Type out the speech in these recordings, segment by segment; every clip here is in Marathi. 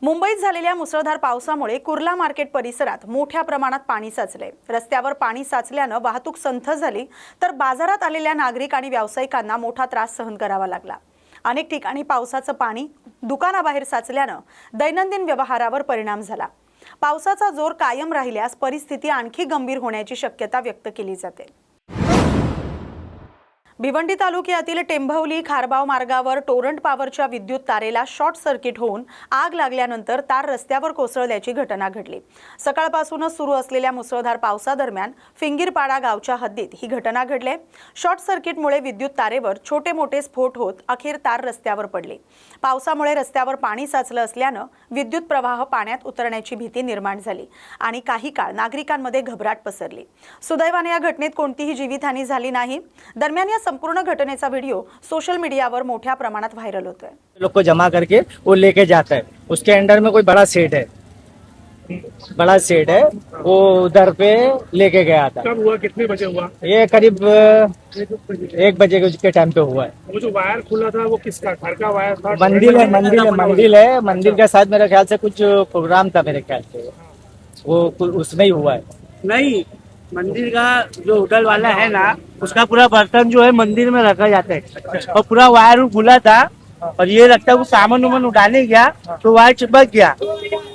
मुंबईत झालेल्या मुसळधार पावसामुळे कुर्ला मार्केट परिसरात मोठ्या प्रमाणात पाणी साचले। रस्त्यावर पाणी साचल्याने वाहतूक संथ झाली, तर बाजारात आलेल्या नागरिक आणि व्यावसायिकांना मोठा त्रास सहन करावा लागला। अनेक ठिकाणी पावसाचं पाणी दुकानाबाहेर साचल्याने दैनंदिन व्यवहारावर परिणाम झाला। पावसाचा जोर कायम राहिल्यास परिस्थिती आणखी गंभीर होण्याची शक्यता व्यक्त केली जाते। भिवंडी तालुक्यातील टेंभवली खारबाव मार्गावर टोरंट पॉवरच्या विद्युत तारेला शॉर्ट सर्किट होऊन आग लागल्यानंतर तार रस्त्यावर कोसळल्याची घटना घडली। सकाळपासूनच सुरू असलेल्या मुसळधार पावसादरम्यान फिंगीरपाडा गावच्या हद्दीत ही घटना घडली। शॉर्ट सर्किटमुळे विद्युत तारेवर छोटे मोठे स्फोट होत अखेर तार रस्त्यावर पडली। पावसामुळे रस्त्यावर पाणी साचलं असल्याने विद्युत प्रवाह पाण्यात उतरण्याची भीती निर्माण झाली आणि काही काळ नागरिकांमध्ये घबराट पसरली। सुदैवाने या घटनेत कोणतीही जीवितहानी झाली नाही। दरम्यान या संपूर्ण घटनेचा व्हिडिओ सोशल मीडियावर मोठ्या प्रमाणात व्हायरल होतोय। लोग को जमा करके वो लेके जाता है। उसके अंडर में कोई बड़ा सेट है, वो उधर पे लेके गया था। कब हुआ, कितने बजे हुआ? ये करीब 1 बजे के टाइम पे हुआ है। वो जो वायर खुला था वो किसका, घर का वायर था? मंदिर के साथ मेरे ख्याल से कुछ प्रोग्राम था, मेरे ख्याल से वो उसमें ही हुआ है। नहीं, मंदिर का जो होटल वाला है ना, उसका पूरा बर्तन जो है मंदिर में रखा जाता है और पूरा वायर खुला था और ये लगता है वो सामान उमान उठाने गया तो वायर चिपक गया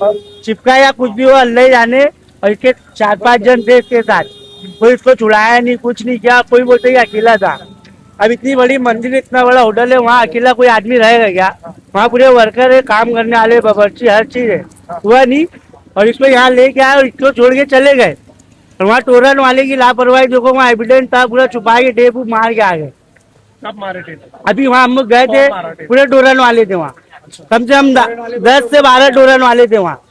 और चिपका या कुछ भी हो, अल्लाह ही जाने। और इसके 4-5 जन थे इसके साथ, कोई इसको छुड़ाया नहीं, कुछ नहीं किया। कोई बोलते ही अकेला था। अब इतनी बड़ी मंदिर, इतना बड़ा होटल है, वहाँ अकेला कोई आदमी रहेगा क्या? वहाँ पूरे वर्कर है, काम करने वाले, बावर्ची, हर चीज है। हुआ नहीं और इसको यहाँ लेके आए और इसको छोड़ के चले गए। और वहाँ टोरन वाले की लापरवाही देखो, वहाँ एविडेंस था, पूरा छुपा के टेप मार के आ गए। कब मारे थे? अभी वहाँ हम लोग गए थे, पूरे टोरन वाले थे वहाँ। कम से कम 10 से 12 टोरन वाले थे वहाँ।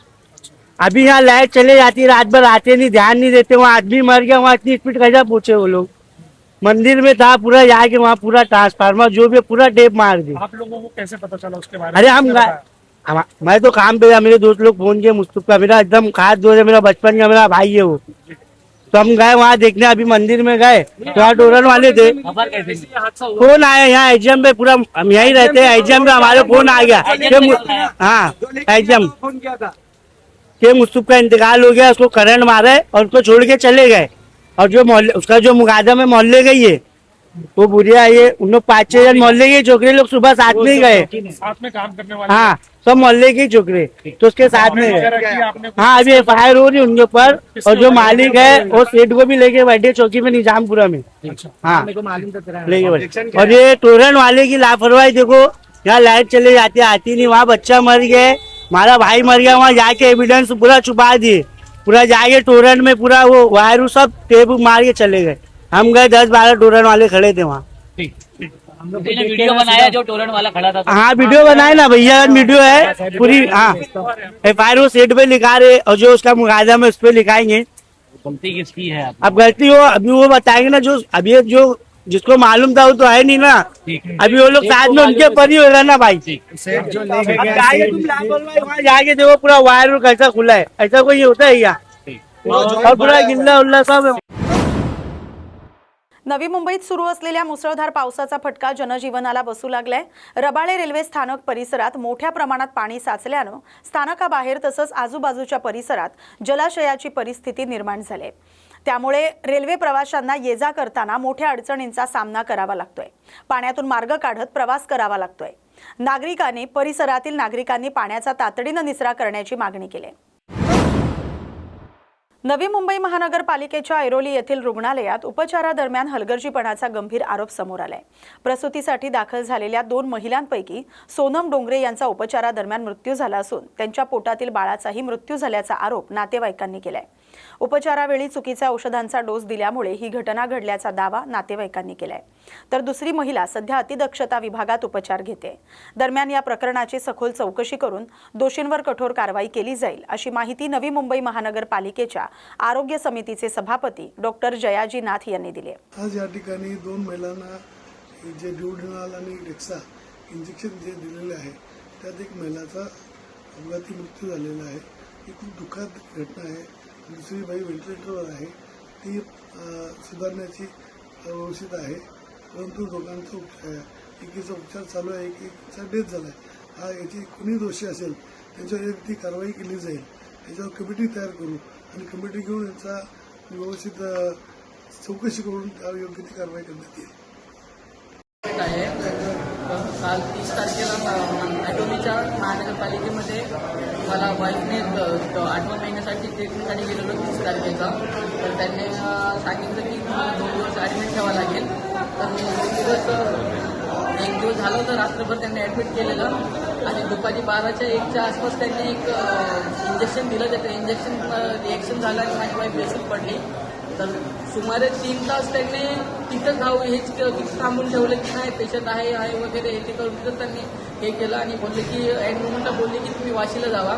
अभी यहाँ लाइट चले जाती है, रात भर आते नहीं, ध्यान नहीं देते। वहाँ आदमी मर गया, वहाँ इतनी स्पीड कैसा पूछे वो लोग। मंदिर में था, पूरा जाके वहाँ पूरा ट्रांसफार्मर जो भी पूरा टेप मार दी। आप लोगों को कैसे पता चला उसके बारे में? अरे मैं तो काम पे था, मेरे दोस्त लोग फोन किए, मुस्तफा मेरा एकदम खास दोस्त है, मेरा बचपन का मेरा भाई है वो। तो हम गए वहाँ देखने, अभी मंदिर में गए तो वहाँ टोरन वाले थे। फोन आया यहाँ एजीएम पे, पूरा हम यहीं रहते हैं, एजीएम पे हमारे फोन आ गया। हाँ, एजीएम के मुस्तफा का इंतकाल हो गया, उसको करंट मारा है और उसको छोड़ के चले गए। और जो मोहल्ले, उसका जो मुकादम है मोहल्ले गई है, वो बुढ़िया ये उन लोग 5-6 जन मोहल्ले के छोकरे लोग सुबह साथ में ही गए, साथ में काम करने वाले? हाँ, सब मोहल्ले के छोकरे तो उसके साथ में गए। हाँ, अभी एफआईआर हो रही उनके ऊपर। और जो मालिक है वो सेठ को भी लेके बैठे चौकी में, निजामपुरा में। हाँ, लेके बैठे। और ये टोरन वाले की लापरवाही देखो, यहाँ लाइट चले जाती आती नहीं, वहाँ बच्चा मर गया, हमारा भाई मर गया, वहाँ जाके एविडेंस पूरा छुपा दिए। पूरा जाके टोरन में पूरा वो वायर सब टेप मार के चले गए। हम गए, 10-12 टोरन वाले खड़े थे वहाँ। वीडियो बनाया जो टोरन वाला खड़ा था? हाँ, वीडियो बनाए ना भैया, वीडियो है पूरी। हाँ, एफआईआर वो सेट पे लिखा रहे और जो उसका मुकादमा है उस पे लिखाएंगे। गलती किसकी है? अब गलती हो अभी वो बताएंगे ना, जो अभी जो जिसको मालूम था वो तो है नहीं ना। अभी वो लोग साथ में उनके पर ही होगा ना भाई। वहाँ जाके देखो पूरा वायर कैसा खुला है, ऐसा कोई होता है क्या? और पूरा गिल्ला उल्ला सब है। नवी मुंबईत सुरू असलेल्या मुसळधार पावसाचा फटका जनजीवनाला बसू लागलाय। रबाळे रेल्वे स्थानक परिसरात मोठ्या प्रमाणात पाणी साचल्याने स्थानकाबाहेर तसंच आजूबाजूच्या परिसरात जलाशयाची परिस्थिती निर्माण झाली आहे। त्यामुळे रेल्वे प्रवाशांना ये-जा करताना मोठ्या अडचणींचा सामना करावा लागतोय। पाण्यातून मार्ग काढत प्रवास करावा लागतोय। परिसरातील नागरिकांनी पाण्याचा तातडीने निचरा करण्याची मागणी केली आहे। नवी मुंबई महानगरपालिकेच्या ऐरोली येथील रुग्णालयात उपचारादरम्यान हलगर्जीपणाचा गंभीर आरोप समोर आलाय। प्रसूतीसाठी दाखल झालेल्या 2 महिलांपैकी सोनम डोंगरे यांचा उपचारादरम्यान मृत्यू झाला असून त्यांच्या पोटातील बाळाचाही मृत्यू झाल्याचा आरोप नातेवाईकांनी केलाय। उपचारावेळी चुकीच्या औषधांचा डोस दिल्यामुळे ही घटना घडल्याचा दावा नातेवाईकांनी केलाय। तर दुसरी महिला सध्या अतिदक्षता विभागात उपचार घेते। दरम्यान या प्रकरणाची सखोल चौकशी करून दोषींवर कठोर कारवाई केली जाईल अशी माहिती नवी मुंबई महानगरपालिकेच्या आरोग्य समितीचे सभापती डॉक्टर जयाजी नाथ यांनी दिली। आज या ठिकाणी 2 महिलांना जे ड्युओडिनल आणि डेक्सा इंजेक्शन जे दिलेले आहे, त्यात एक महिलाचा अपघाती मृत्यू झालेला आहे। ही खूप दुःखद घटना आहे। दुसरी बाई व्हेंटिलेटरवर आहे, ती सुधारण्याची व्यवस्थित आहे, परंतु दोघांचा एकीचा उपचार चालू आहे, एकीचा डेथ झाला आहे। हा याची कुणी दोषी असेल त्यांच्यावर योग्य ती कारवाई केली जाईल. याच्यावर कमिटी तयार करू आणि कमिटी घेऊन यांचा व्यवस्थित चौकशी करून त्यावर योग्य ती कारवाई करण्यात येईल. आहे काल 30 तारखेला ॲटोमीच्या महानगरपालिकेमध्ये मला वाईफने 8व्या महिन्यासाठी ट्रीटमेंटसाठी गेलेलो 30 तारखेचा. तर त्यांनी सांगितलं की 2 दिवस ॲडमिट ठेवावं लागेल. तर मी 1 दिवस झालं होतं, रात्रभर त्यांनी ॲडमिट केलेलं आणि दुपारी 12च्या 1च्या आसपास त्यांनी एक इंजेक्शन दिलं. त्याचं इंजेक्शन रिॲक्शन झालं आणि माझी वाईफ बेशुद्ध पडली. तर सुमारे 3 तास त्यांनी तिथं जाऊ हेच तिथं थांबून ठेवलं की नाही पेशंट आहे वगैरे हे ते करून तिथं त्यांनी हे केलं आणि बोलले की एंड मोमेंटला बोलले की तुम्ही वाशीला जावा.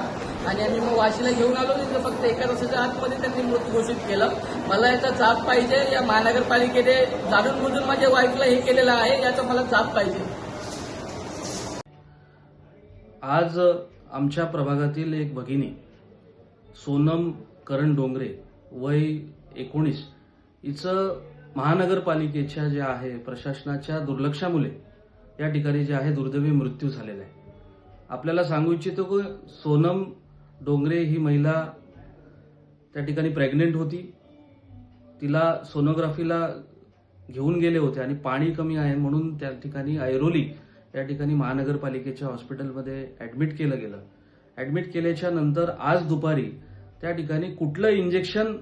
आणि आम्ही मग वाशीला घेऊन आलो. तिथं फक्त 1 तासाच्या आतमध्ये त्यांनी मृत्यू घोषित केलं. मला याचा जाब पाहिजे. या महानगरपालिकेने जाणून बुजून माझ्या वाईफला हे केलेलं आहे, याचा मला जाब पाहिजे. आज आमच्या प्रभागातील एक भगिनी सोनम करण डोंगरे वय 19 हिचं महानगरपालिकेच्या जे आहे प्रशासनाच्या दुर्लक्षामुळे या ठिकाणी जे आहे दुर्दैवी मृत्यू झालेला आहे. आपल्याला सांगू इच्छितो की सोनम डोंगरे ही महिला त्या ठिकाणी प्रेग्नेंट होती. तिला सोनोग्राफीला घेऊन गेले होते आणि पाणी कमी आहे म्हणून त्या ठिकाणी ऐरोली या ठिकाणी महानगरपालिकेच्या हॉस्पिटलमध्ये ॲडमिट केलं गेलं. ॲडमिट केल्याच्या नंतर आज दुपारी त्या ठिकाणी कुठलं इंजेक्शन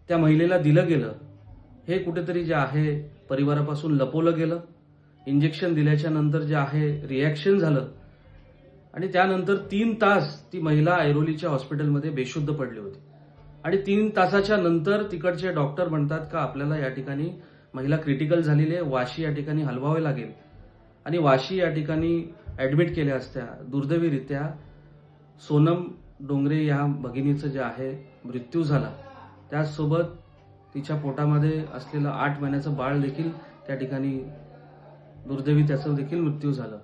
त्या महिलेला दिलं गेलं हे कुठेतरी जे आहे परिवारापासून लपवलं गेलं. इंजेक्शन दिल्याच्या नंतर जे आहे रिॲक्शन झालं आणि त्यानंतर 3 तास ती महिला ऐरोलीच्या हॉस्पिटलमध्ये बेशुद्ध पडली होती. आणि 3 तासाच्या नंतर तिकडचे डॉक्टर म्हणतात का आपल्याला या ठिकाणी महिला क्रिटिकल झालेली आहे, वाशी या ठिकाणी हलवावे लागेल. आणि वाशी या ठिकाणी ॲडमिट केल्या असत्या. दुर्दैवीरित्या सोनम डोंगरे या भगिनीचं जे आहे मृत्यू झाला. त्याचसोबत तिच्या पोटामध्ये असलेलं 8 महिन्याचं बाळ देखील त्या ठिकाणी दुर्दैवी त्याचं देखील मृत्यू झालं.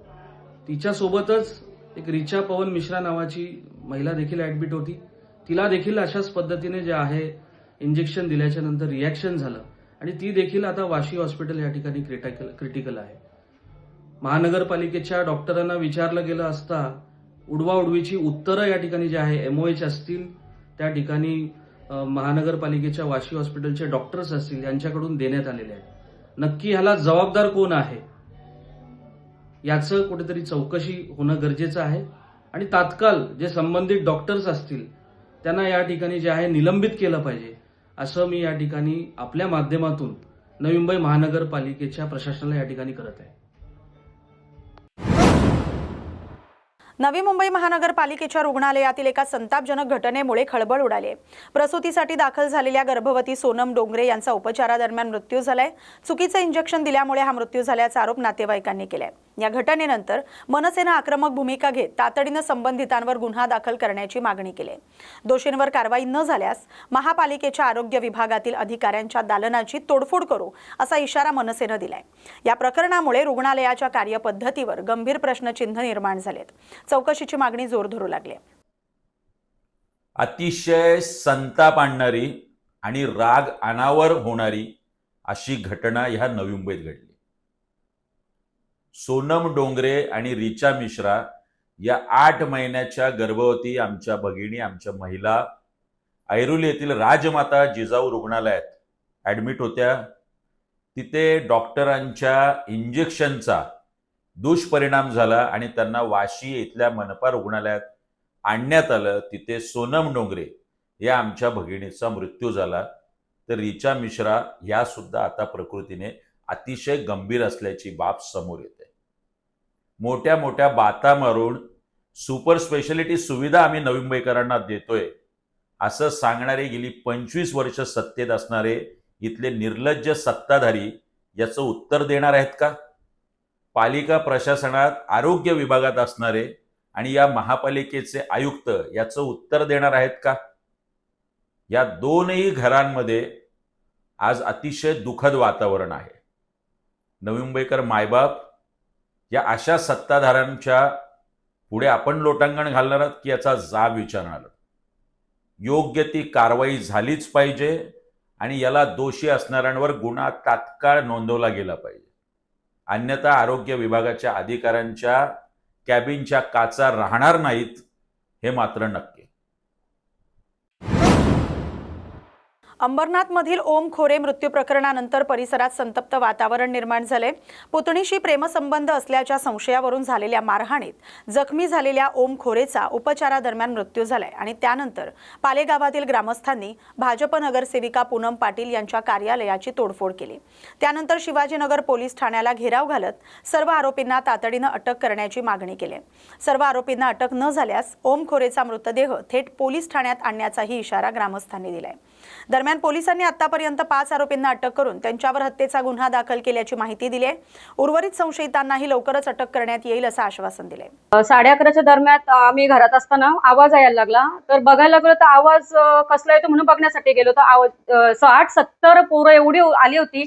तिच्यासोबतच एक रिचा पवन मिश्रा नावाची महिला देखील ॲडमिट होती. तिला देखील अशाच पद्धतीने जे आहे इंजेक्शन दिल्याच्या नंतर रिॲक्शन झालं आणि ती देखील आता वाशी हॉस्पिटल या ठिकाणी क्रिटिकल आहे. महानगरपालिकेच्या डॉक्टरांना विचारलं गेलं असता उडवाउडवीची उत्तरं या ठिकाणी जे आहे MOH असतील त्या ठिकाणी महानगरपालिकेच्या वाशी हॉस्पिटलचे डॉक्टर्स असतील यांच्याकडून देण्यात आलेले आहेत. नक्की ह्याला जबाबदार कोण आहे याचं कुठेतरी चौकशी होणं गरजेचं आहे आणि तात्काळ जे संबंधित डॉक्टर्स असतील त्यांना या ठिकाणी जे आहे निलंबित केलं पाहिजे असं मी या ठिकाणी आपल्या माध्यमातून नवी मुंबई महानगरपालिकेच्या प्रशासनाला या ठिकाणी करत आहे. नवी मुंबई महानगरपालिकेच्या रुग्णालयातील एका संतापजनक घटनेमुळे खळबळ उडाली आहे. प्रसूतीसाठी दाखल झालेल्या गर्भवती सोनम डोंगरे यांचा उपचारादरम्यान मृत्यू झालाय. चुकीचं इंजेक्शन दिल्यामुळे हा मृत्यू झाल्याचा आरोप नातेवाईकांनी केलाय. या घटनेनंतर मनसेनं आक्रमक भूमिका घेत तातडीनं संबंधितांवर गुन्हा दाखल करण्याची मागणी केली. दोषींवर कारवाई न झाल्यास महापालिकेच्या आरोग्य विभागातील अधिकाऱ्यांच्या दालनाची तोडफोड करू असा इशारा मनसेनं दिलाय. या प्रकरणामुळे रुग्णालयाच्या कार्यपद्धतीवर गंभीर प्रश्नचिन्ह निर्माण झालेत. चौकशीची मागणी जोर धरू लागली. अतिशय संताप आणणारी आणि राग अनावर होणारी अशी घटना ह्या नवी मुंबईत घडली. सोनम डोंगरे आणि रिचा मिश्रा या 8 महिन्याच्या गर्भवती आमच्या भगिनी, आमच्या महिला ऐरोली येथील राजमाता जिजाऊ रुग्णालयात ॲडमिट होत्या. तिथे डॉक्टरांच्या इंजेक्शनचा दुष्परिणाम झाला आणि त्यांना वाशी इथल्या मनपा रुग्णालयात आणण्यात आलं. तिथे सोनम डोंगरे या आमच्या भगिनीचा मृत्यू झाला. तर रिचा मिश्रा या सुद्धा आता प्रकृतीने अतिशय गंभीर असल्याची बाब समोर येते. मोठ्या मोठ्या बाता मारून सुपर स्पेशालिटी सुविधा आम्ही नवी मुंबईकरांना देतोय असं सांगणारे गेली 25 वर्ष सत्तेत असणारे इथले निर्लज्ज सत्ताधारी याचं उत्तर देणार आहेत का? पालिका प्रशासनात आरोग्य विभागात असणारे आणि या महापालिकेचे आयुक्त याचं उत्तर देणार आहेत का? या दोनही घरांमध्ये आज अतिशय दुःखद वातावरण आहे. नवी मुंबईकर मायबाप या अशा सत्ताधाऱ्यांच्या पुढे आपण लोटांगण घालणार आहात की याचा जाब विचारणार? योग्य ती कारवाई झालीच पाहिजे आणि याला दोषी असणाऱ्यांवर गुन्हा तात्काळ नोंदवला गेला पाहिजे. अन्यथा आरोग्य विभागाच्या अधिकाऱ्यांच्या कॅबिनच्या काचा राहणार नाहीत हे मात्र नक्की. अंबरनाथमधील ओम खोरे मृत्यू प्रकरणानंतर परिसरात संतप्त वातावरण निर्माण झाले. पुतणीशी प्रेमसंबंध असल्याच्या संशयावरून झालेल्या मारहाणीत जखमी झालेल्या ओम खोरेचा उपचारादरम्यान मृत्यू झालाय आणि त्यानंतर पालेगावातील ग्रामस्थांनी भाजप नगरसेविका पूनम पाटील यांच्या कार्यालयाची तोडफोड केली. त्यानंतर शिवाजीनगर पोलीस ठाण्याला घेराव घालत सर्व आरोपींना तातडीनं अटक करण्याची मागणी केली. सर्व आरोपींना अटक न झाल्यास ओम खोरेचा मृतदेह थेट पोलीस ठाण्यात आणण्याचाही इशारा ग्रामस्थांनी दिलाय. दरम्यान पोलिसांनी आतापर्यंत 5 आरोपींना अटक करून त्यांच्यावर हत्येचा गुन्हा दाखल केल्याची माहिती दिली आहे. उर्वरित संशयितांनाही लवकरच अटक करण्यात येईल असं आश्वासन दिले. 11:30च्या दरम्यान आम्ही घरात असताना आवाज यायला लागला. तर बघायला गेलो तर आवाज कसला येतो म्हणून बघण्यासाठी गेलो तर आवाज 60-70 पोरं एवढी आली होती.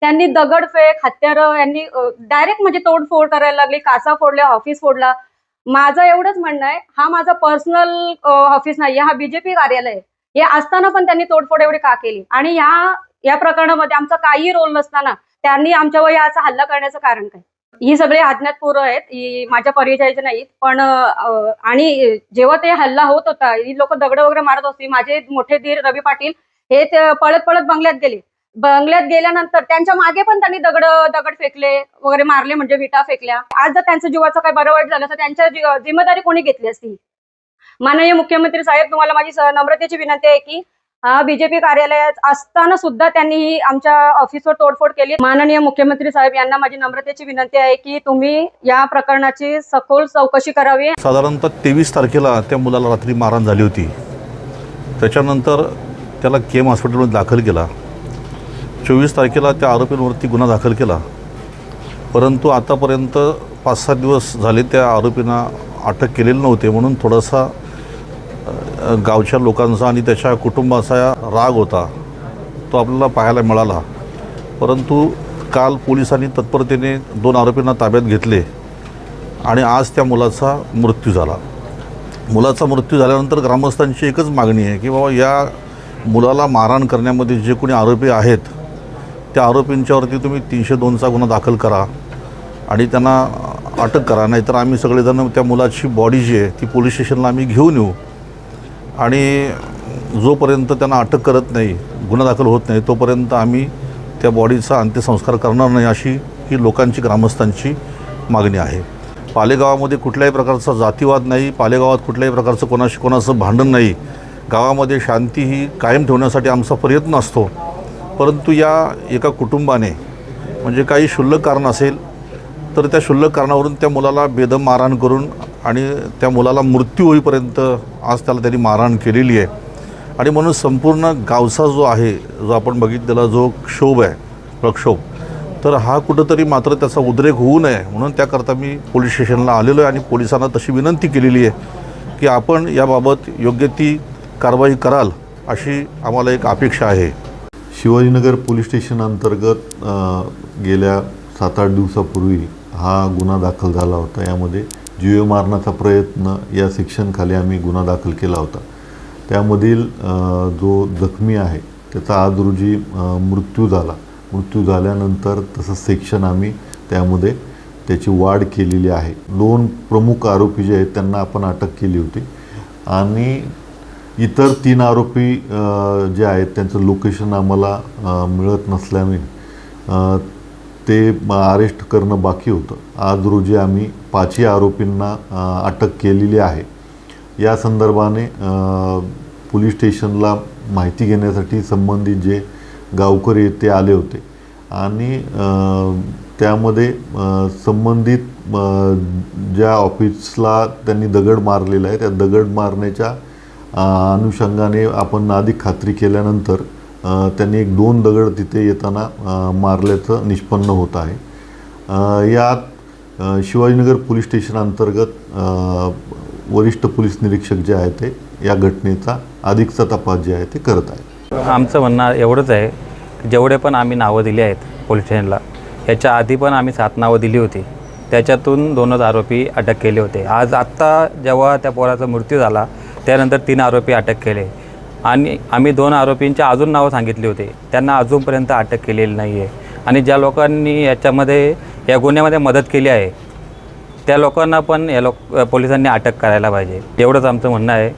त्यांनी दगडफेक हत्यारं यांनी डायरेक्ट म्हणजे तोडफोड करायला लागली. काचा फोडल्या, ऑफिस फोडला. माझं एवढंच म्हणणं आहे, हा माझा पर्सनल ऑफिस नाही, हा बीजेपी कार्यालय आहे. हे असताना पण त्यांनी तोडफोड एवढी का केली आणि या प्रकरणामध्ये आमचा काही रोल नसताना त्यांनी आमच्यावर याचा हल्ला करण्याचं कारण काय? ही सगळे अज्ञात पोरं आहेत, ही माझ्या परिचयाचे नाहीत. पण आणि जेव्हा ते हल्ला होत होता, ही लोक दगड वगैरे मारत होती. माझे मोठे धीर रवी पाटील हे पळत पळत बंगल्यात गेले. बंगल्यात गेल्यानंतर त्यांच्या मागे पण त्यांनी दगड फेकले वगैरे, मारले म्हणजे विटा फेकल्या. आज जर त्यांच्या जीवाचं काही बरं वाईट झालं तर त्यांच्या जिम्मेदारी कोणी घेतली असती? माननीय मुख्यमंत्री साहेब, तुम्हाला माझी नम्रतेची विनंती आहे की बीजेपी कार्यालयात असताना सुद्धा त्यांनी ही आमच्या ऑफिसवर तोडफोड केली. माननीय मुख्यमंत्री साहेब यांना माझी नम्रतेची विनंती आहे की तुम्ही या प्रकरणाची सखोल चौकशी करावी. साधारणतः 23 तारखेला त्या मुलाला रात्री मारहाण झाली होती. त्याच्यानंतर त्याला केम हॉस्पिटलमध्ये दाखल केला. 24 तारखेला त्या आरोपींवरती गुन्हा दाखल केला. परंतु आतापर्यंत 5-7 दिवस झाले त्या आरोपींना अटक केलेली नव्हते. म्हणून थोडासा गावच्या लोकांचा आणि त्याच्या कुटुंबाचा राग होता, तो आपल्याला पाहायला मिळाला. परंतु काल पोलिसांनी तत्परतेने 2 आरोपींना ताब्यात घेतले आणि आज त्या मुलाचा मृत्यू झाला. मुलाचा मृत्यू झाल्यानंतर ग्रामस्थांची एकच मागणी आहे की बाबा या मुलाला मारहाण करण्यामध्ये जे कोणी आरोपी आहेत त्या आरोपींच्यावरती तुम्ही 302चा गुन्हा दाखल करा आणि त्यांना अटक करा. नाहीतर आम्ही सगळेजण त्या मुलाची बॉडी जी आहे ती पोलीस स्टेशनला आम्ही घेऊन येऊ आणि जोपर्यंत त्यांना अटक करत नाही, गुन्हा दाखल होत नाही, तोपर्यंत आम्ही त्या बॉडीचा अंत्यसंस्कार करणार नाही, अशी ही लोकांची, ग्रामस्थांची मागणी आहे. पालेगावामध्ये कुठल्याही प्रकारचा जातीवाद नाही. पालेगावात कुठल्याही प्रकारचं कोणाचं भांडण नाही. गावामध्ये शांती ही कायम ठेवण्यासाठी आमचा प्रयत्न असतो. परंतु या एका कुटुंबाने म्हणजे काही क्षुल्लक कारण असेल तर त्या क्षुल्लक कारणावरून त्या मुलाला बेदम मारहाण करून आणि त्या मुलाला मृत्यू होईपर्यंत आज त्याला त्यांनी मारहाण केलेली आहे. आणि म्हणून संपूर्ण गावचा जो आहे, जो आपण बघितलेला जो क्षोभ आहे, प्रक्षोभ, तर हा कुठंतरी मात्र त्याचा उद्रेक होऊ नये म्हणून त्याकरता मी पोलीस स्टेशनला आलेलो आहे आणि पोलिसांना तशी विनंती केलेली आहे की आपण याबाबत योग्य ती कारवाई कराल, अशी आम्हाला एक अपेक्षा आहे. शिवाजीनगर पोलीस स्टेशन अंतर्गत गेल्या 7-8 दिवसापूर्वी हा गुन्हा दाखल झाला होता. यामध्ये जीवे मारण्याचा प्रयत्न या सेक्शनखाली आम्ही गुन्हा दाखल केला होता. त्यामधील जो जखमी आहे त्याचा आज रोजी मृत्यू झाला. मृत्यू झाल्यानंतर तसं सेक्शन आम्ही त्यामध्ये त्याची वाढ केलेली आहे. 2 प्रमुख आरोपी जे आहेत त्यांना आपण अटक केली होती आणि इतर 3 आरोपी जे आहेत त्यांचं लोकेशन आम्हाला मिळत नसल्याने ते अरेस्ट करणं बाकी होतं. आज रोजी आम्ही 5 आरोपींना अटक केलेली आहे. या संदर्भाने पोलीस स्टेशनला माहिती घेण्यासाठी संबंधित जे गावकरी ते आले होते आणि त्यामध्ये संबंधित ज्या ऑफिसला त्यांनी दगड मारलेला आहे त्या दगड मारण्याच्या अनुषंगाने आपण अधिक खात्री केल्यानंतर त्यांनी 1-2 दगड तिथे येताना मारल्याचं निष्पन्न होत आहे. यात शिवाजीनगर पोलीस स्टेशन अंतर्गत वरिष्ठ पोलीस निरीक्षक जे आहेत ते या घटनेचा अधिकचा तपास जे आहे ते करत आहे. आमचं म्हणणं एवढंच आहे की जेवढे पण आम्ही नावं दिली आहेत पोलीस स्टेशनला, याच्या आधी पण आम्ही 7 नावं दिली होती. त्याच्यातून 2च आरोपी अटक केले होते. आज आत्ता जेव्हा त्या पोराचा मृत्यू झाला त्यानंतर 3 आरोपी अटक केले आणि आम्ही 2 आरोपींची अजून नावं सांगितली होती, त्यांना अजूनपर्यंत अटक केलेली नाही आहे. आणि ज्या लोकांनी या गुन्ह्यामध्ये मदत केली आहे त्या लोकांना पण पोलिसांनी अटक करायला पाहिजे, एवढंच आमचं म्हणणं आहे.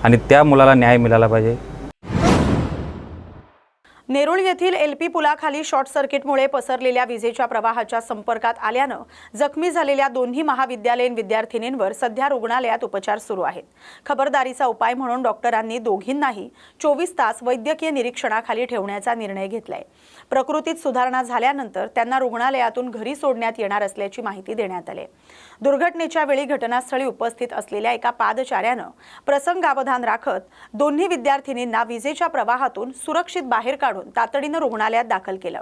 आणि त्या मुलाला न्याय मिळाला पाहिजे. नेरुळ येथील LP पुलाखाली शॉर्ट सर्किटमुळे पसरलेल्या विजेच्या प्रवाहाच्या संपर्कात आल्यानं जखमी झालेल्या दोन्ही महाविद्यालयीन विद्यार्थिनींवर सध्या रुग्णालयात उपचार सुरू आहेत. खबरदारीचा उपाय म्हणून डॉक्टरांनी दोघींनाही 24 तास वैद्यकीय निरीक्षणाखाली ठेवण्याचा निर्णय घेतलाय. प्रकृतीत सुधारणा झाल्यानंतर त्यांना रुग्णालयातून घरी सोडण्यात येणार असल्याची माहिती देण्यात आली. दुर्घटनेच्या वेळी घटनास्थळी उपस्थित असलेल्या एका पादचाऱ्यानं प्रसंगावधान राखत दोन्ही विद्यार्थिनींना विजेच्या प्रवाहातून सुरक्षित बाहेर काढून तातडीनं रुग्णालयात दाखल केलं.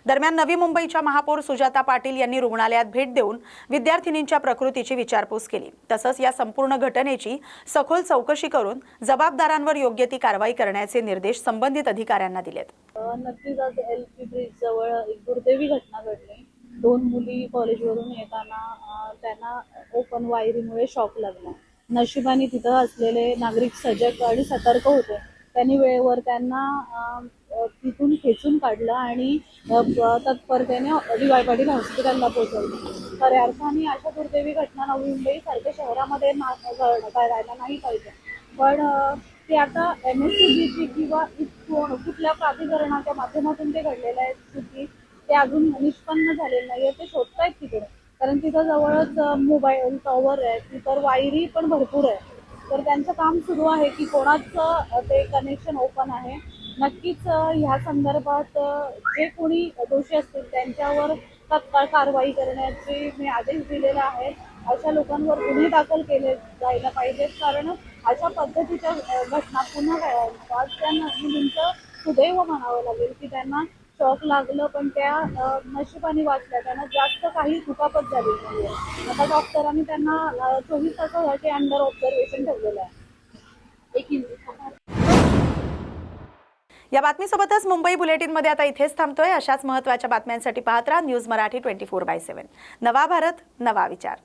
दरम्यान नवी मुंबईच्या महापौर सुजाता पाटील यांनी रुग्णालयात भेट देऊन विद्यार्थिनींच्या प्रकृतीची विचारपूस केली. तसंच या संपूर्ण घटनेची सखोल चौकशी करून जबाबदारांवर योग्य ती कारवाई करण्याचे निर्देश संबंधित अधिकाऱ्यांना दिलेत. नक्कीच आज LP ब्रिज जवळ एक दुर्दैवी घटना घडली. 2 मुली कॉलेजवरून येताना त्यांना ओपन वायरीमुळे शॉक लागला. नशिबाने तिथं असलेले नागरिक सजग आणि सतर्क होते. त्यांनी वेळेवर त्यांना तिथून खेचून काढलं आणि तत्परतेने DY पाटील हॉस्पिटलला पोहोचवलं. खऱ्या अर्थाने अशा दुर्दैवी घटना नवी मुंबई सारख्या शहरामध्ये घडायला नाही पाहिजे. पण ते आता MSCBची किंवा कुठल्या प्राधिकरणाच्या माध्यमातून ते घडलेलं आहे चुकी ते अजून निष्पन्न झालेलं नाही आहे. ते शोधतायत तिकडे, कारण तिथं जवळच मोबाईल टॉवर आहे, तिथं वायरी पण भरपूर आहे. तर त्यांचं काम सुरू आहे की कोणाचं ते कनेक्शन ओपन आहे. नक्कीच ह्या संदर्भात जे कोणी दोषी असतील त्यांच्यावर तत्काळ कारवाई करण्याचे मी आदेश दिलेले आहेत. अशा लोकांवर गुन्हे दाखल केले जायला पाहिजेत, कारण अशा पद्धतीच्या घटना पुन्हा घडायला आज त्या मुलींचं सुदैव म्हणावं लागेल की त्यांना शॉक लागलं पण त्या नशिबाने वाचल्या. त्यांना जास्त काही दुखापत झाली नाही. आता डॉक्टरांनी त्यांना 24 तासासाठी अंडर ऑब्झर्वेशन ठेवलेलं आहे. या बातमीसोबतच मुंबई बुलेटिनमध्ये आता इथेच थांबतोय. अशाच महत्त्वाच्या बातम्यांसाठी पाहत राहा न्यूज मराठी 24/7. नवा भारत, नवा विचार.